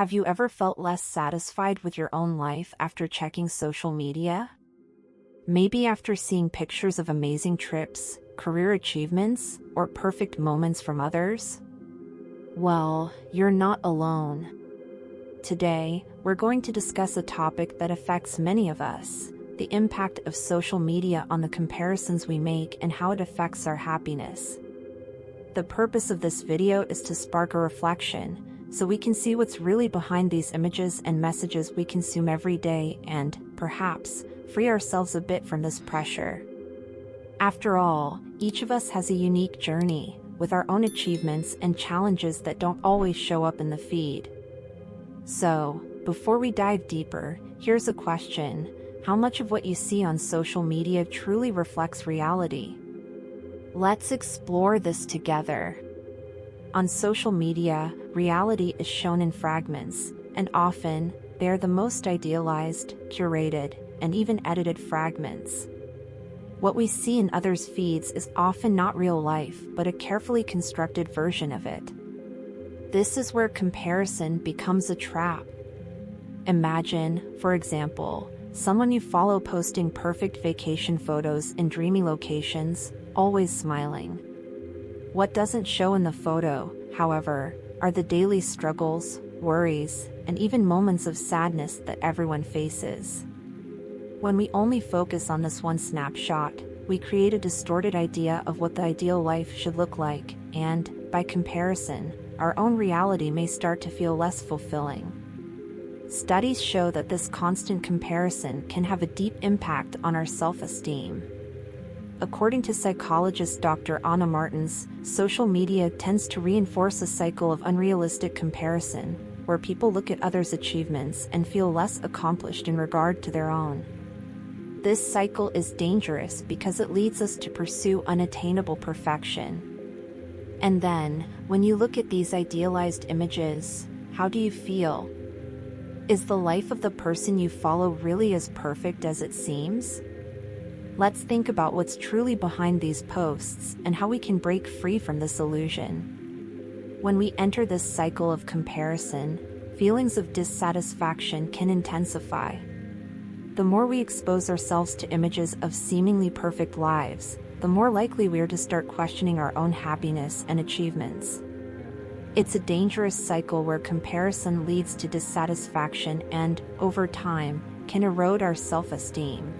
Have you ever felt less satisfied with your own life after checking social media? Maybe after seeing pictures of amazing trips, career achievements, or perfect moments from others? Well, you're not alone. Today, we're going to discuss a topic that affects many of us: the impact of social media on the comparisons we make and how it affects our happiness. The purpose of this video is to spark a reflection, so we can see what's really behind these images and messages we consume every day and, perhaps, free ourselves a bit from this pressure. After all, each of us has a unique journey, with our own achievements and challenges that don't always show up in the feed. So, before we dive deeper, here's a question: how much of what you see on social media truly reflects reality? Let's explore this together. On social media, reality is shown in fragments, and often, they are the most idealized, curated, and even edited fragments. What we see in others' feeds is often not real life, but a carefully constructed version of it. This is where comparison becomes a trap. Imagine, for example, someone you follow posting perfect vacation photos in dreamy locations, always smiling. What doesn't show in the photo, however, are the daily struggles, worries, and even moments of sadness that everyone faces. When we only focus on this one snapshot, we create a distorted idea of what the ideal life should look like, and, by comparison, our own reality may start to feel less fulfilling. Studies show that this constant comparison can have a deep impact on our self-esteem. According to psychologist Dr. Anna Martens, social media tends to reinforce a cycle of unrealistic comparison, where people look at others' achievements and feel less accomplished in regard to their own. This cycle is dangerous because it leads us to pursue unattainable perfection. And then, when you look at these idealized images, how do you feel? Is the life of the person you follow really as perfect as it seems? Let's think about what's truly behind these posts and how we can break free from this illusion. When we enter this cycle of comparison, feelings of dissatisfaction can intensify. The more we expose ourselves to images of seemingly perfect lives, the more likely we are to start questioning our own happiness and achievements. It's a dangerous cycle where comparison leads to dissatisfaction and, over time, can erode our self-esteem.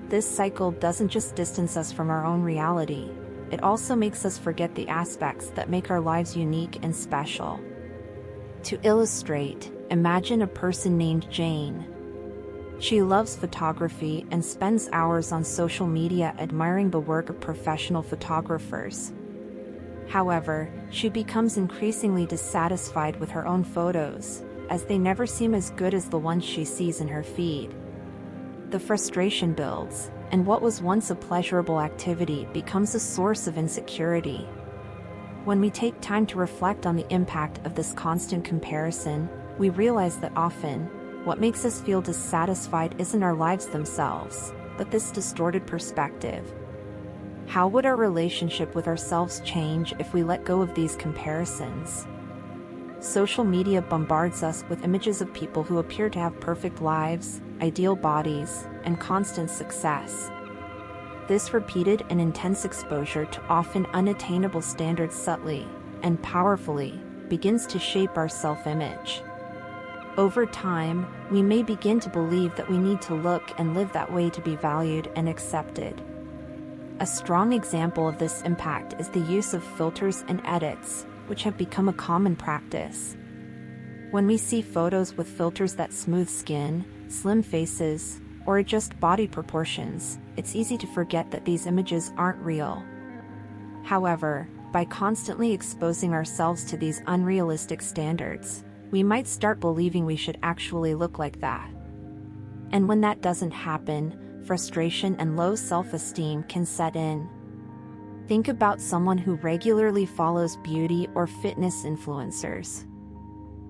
This cycle doesn't just distance us from our own reality, it also makes us forget the aspects that make our lives unique and special. To illustrate, imagine a person named Jane. She loves photography and spends hours on social media admiring the work of professional photographers. However, she becomes increasingly dissatisfied with her own photos, as they never seem as good as the ones she sees in her feed. The frustration builds, and what was once a pleasurable activity becomes a source of insecurity. When we take time to reflect on the impact of this constant comparison, we realize that often, what makes us feel dissatisfied isn't our lives themselves, but this distorted perspective. How would our relationship with ourselves change if we let go of these comparisons? Social media bombards us with images of people who appear to have perfect lives, ideal bodies, and constant success. This repeated and intense exposure to often unattainable standards subtly and powerfully begins to shape our self-image. Over time, we may begin to believe that we need to look and live that way to be valued and accepted. A strong example of this impact is the use of filters and edits, which have become a common practice. When we see photos with filters that smooth skin, slim faces, or adjust body proportions, it's easy to forget that these images aren't real. However, by constantly exposing ourselves to these unrealistic standards, we might start believing we should actually look like that. And when that doesn't happen, frustration and low self-esteem can set in. Think about someone who regularly follows beauty or fitness influencers.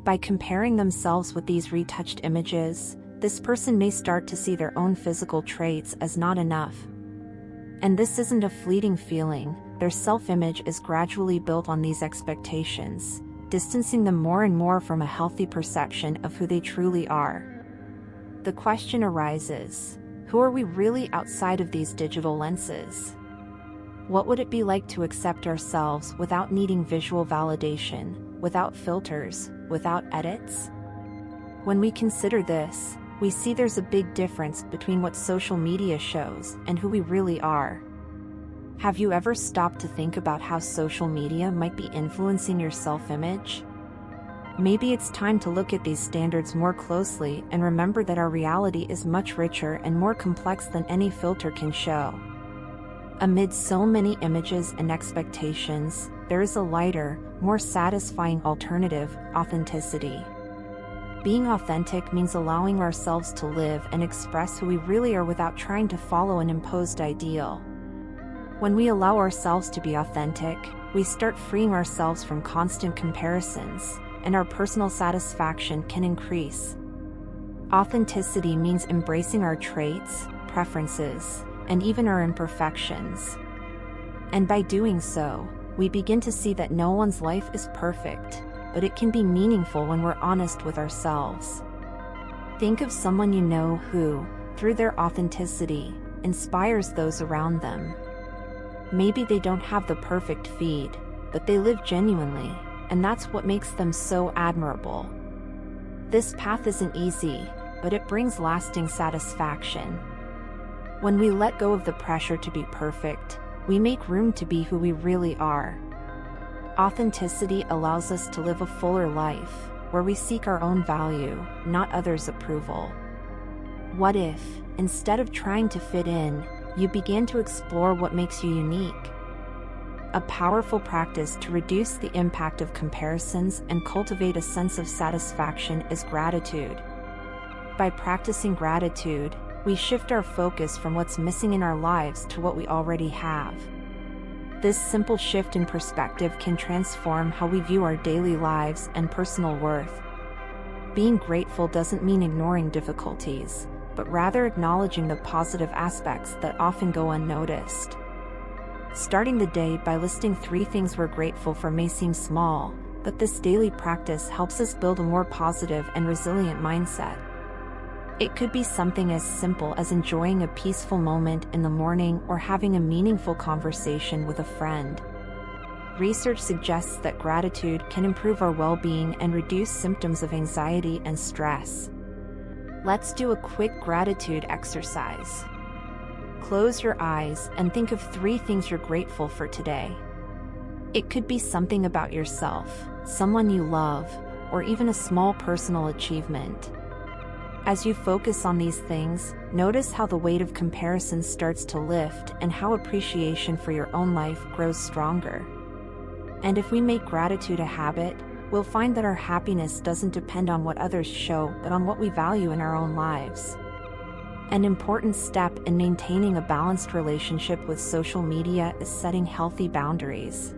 By comparing themselves with these retouched images, this person may start to see their own physical traits as not enough. And this isn't a fleeting feeling, their self-image is gradually built on these expectations, distancing them more and more from a healthy perception of who they truly are. The question arises, who are we really outside of these digital lenses? What would it be like to accept ourselves without needing visual validation, without filters, without edits? When we consider this, we see there's a big difference between what social media shows and who we really are. Have you ever stopped to think about how social media might be influencing your self-image? Maybe it's time to look at these standards more closely and remember that our reality is much richer and more complex than any filter can show. Amid so many images and expectations, there is a lighter, more satisfying alternative: authenticity. Being authentic means allowing ourselves to live and express who we really are without trying to follow an imposed ideal. When we allow ourselves to be authentic, we start freeing ourselves from constant comparisons, and our personal satisfaction can increase. Authenticity means embracing our traits, preferences, and even our imperfections. And by doing so, we begin to see that no one's life is perfect, but it can be meaningful when we're honest with ourselves. Think of someone you know who, through their authenticity, inspires those around them. Maybe they don't have the perfect feed, but they live genuinely, and that's what makes them so admirable. This path isn't easy, but it brings lasting satisfaction. When we let go of the pressure to be perfect, we make room to be who we really are. Authenticity allows us to live a fuller life, where we seek our own value, not others' approval. What if, instead of trying to fit in, you began to explore what makes you unique? A powerful practice to reduce the impact of comparisons and cultivate a sense of satisfaction is gratitude. By practicing gratitude, we shift our focus from what's missing in our lives to what we already have. This simple shift in perspective can transform how we view our daily lives and personal worth. Being grateful doesn't mean ignoring difficulties, but rather acknowledging the positive aspects that often go unnoticed. Starting the day by listing 3 things we're grateful for may seem small, but this daily practice helps us build a more positive and resilient mindset. It could be something as simple as enjoying a peaceful moment in the morning or having a meaningful conversation with a friend. Research suggests that gratitude can improve our well-being and reduce symptoms of anxiety and stress. Let's do a quick gratitude exercise. Close your eyes and think of 3 things you're grateful for today. It could be something about yourself, someone you love, or even a small personal achievement. As you focus on these things, notice how the weight of comparison starts to lift and how appreciation for your own life grows stronger. And if we make gratitude a habit, we'll find that our happiness doesn't depend on what others show but on what we value in our own lives. An important step in maintaining a balanced relationship with social media is setting healthy boundaries.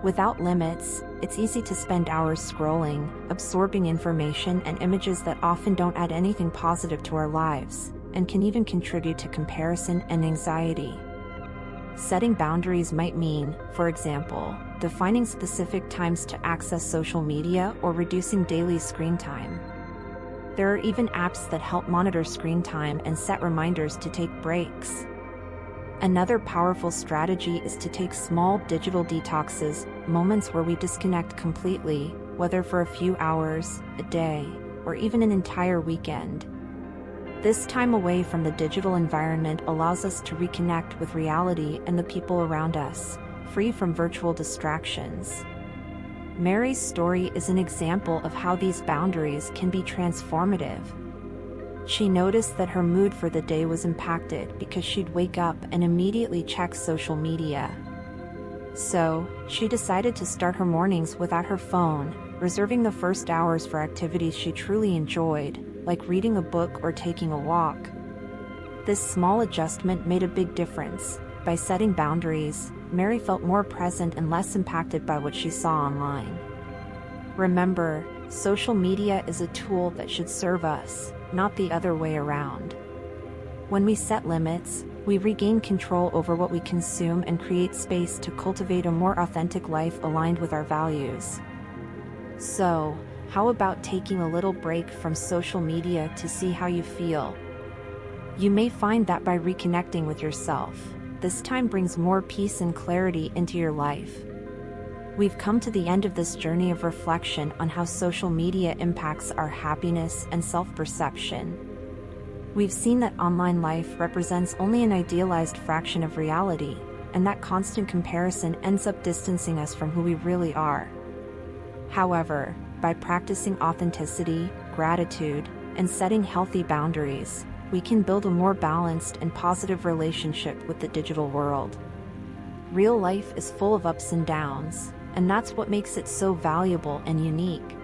Without limits, it's easy to spend hours scrolling, absorbing information and images that often don't add anything positive to our lives, and can even contribute to comparison and anxiety. Setting boundaries might mean, for example, defining specific times to access social media or reducing daily screen time. There are even apps that help monitor screen time and set reminders to take breaks. Another powerful strategy is to take small digital detoxes, moments where we disconnect completely, whether for a few hours, a day, or even an entire weekend. This time away from the digital environment allows us to reconnect with reality and the people around us, free from virtual distractions. Mary's story is an example of how these boundaries can be transformative. She noticed that her mood for the day was impacted because she'd wake up and immediately check social media. So, she decided to start her mornings without her phone, reserving the first hours for activities she truly enjoyed, like reading a book or taking a walk. This small adjustment made a big difference. By setting boundaries, Mary felt more present and less impacted by what she saw online. Remember, social media is a tool that should serve us, not the other way around. When we set limits, we regain control over what we consume and create space to cultivate a more authentic life aligned with our values. So, how about taking a little break from social media to see how you feel? You may find that by reconnecting with yourself, this time brings more peace and clarity into your life. We've come to the end of this journey of reflection on how social media impacts our happiness and self-perception. We've seen that online life represents only an idealized fraction of reality, and that constant comparison ends up distancing us from who we really are. However, by practicing authenticity, gratitude, and setting healthy boundaries, we can build a more balanced and positive relationship with the digital world. Real life is full of ups and downs, and that's what makes it so valuable and unique.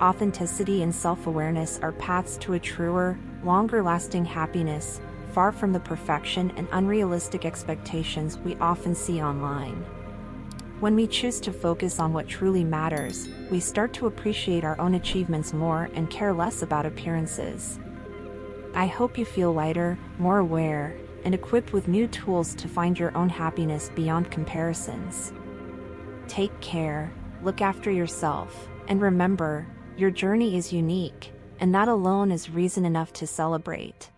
Authenticity and self-awareness are paths to a truer, longer-lasting happiness, far from the perfection and unrealistic expectations we often see online. When we choose to focus on what truly matters, we start to appreciate our own achievements more and care less about appearances. I hope you feel lighter, more aware, and equipped with new tools to find your own happiness beyond comparisons. Take care, look after yourself, and remember, your journey is unique, and that alone is reason enough to celebrate.